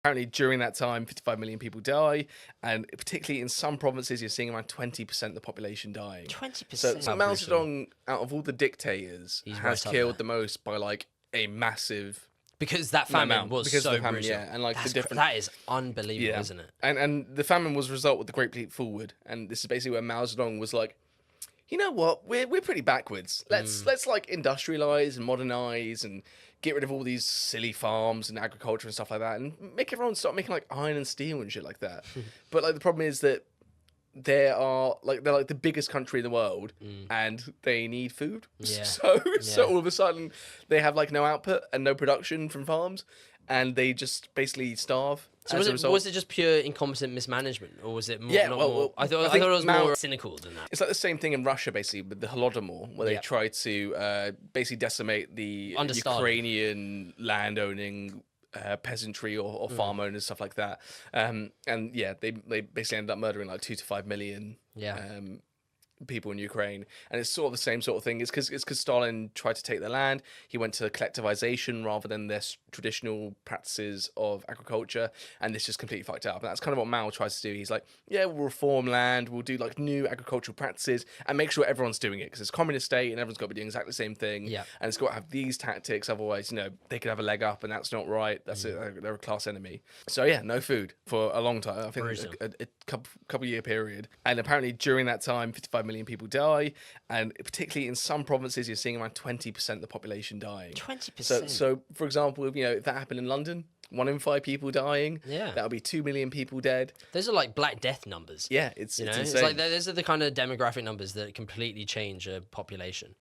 Apparently, during that time, 55 million people die, and particularly in some provinces, you're seeing around 20% of the population dying. 20%. So Mao Zedong, out of all the dictators, He's has right up killed there. the most by like a massive because that famine amount. was Because so of the famine, brutal. yeah, and like That's the different. that is unbelievable, isn't it? And the famine was a result of the Great Leap Forward, and this is basically where Mao Zedong was like, you know what, we're pretty backwards. Let's like industrialize and modernize and get rid of all these silly farms and agriculture and stuff like that, and make everyone start making like iron and steel and shit like that. But like the problem is that they're like the biggest country in the world, and they need food. Yeah. So all of a sudden they have like no output and no production from farms, and they just basically starve. So was it just pure incompetent mismanagement, or was it more? Yeah, more, I thought think it was Mao- more cynical than that. It's like the same thing in Russia, basically, with the Holodomor, where they try to basically decimate the Under Stalin. Ukrainian landowning peasantry or farm owners, stuff like that. And yeah, they basically ended up murdering like 2 to 5 million people in Ukraine, and it's sort of the same sort of thing. It's because Stalin tried to take their land. He went to collectivization rather than their traditional practices of agriculture, and this just completely fucked up. And that's kind of what Mao tries to do. He's like, yeah, we'll reform land, we'll do like new agricultural practices, and make sure everyone's doing it, because it's a communist state and everyone's got to be doing exactly the same thing. Yeah. And it's got to have these tactics, otherwise, you know, they could have a leg up, and that's not right. That's it. They're a class enemy. So yeah, no food for a long time. I think a couple year period, and apparently during that time, 55 million people die, and particularly in some provinces, you're seeing around 20% of the population dying. 20%. So for example, if that happened in London, 1 in 5 people dying, that would be 2 million people dead. Those are like Black Death numbers. Yeah, it's it's insane. like those are the kind of demographic numbers that completely change a population.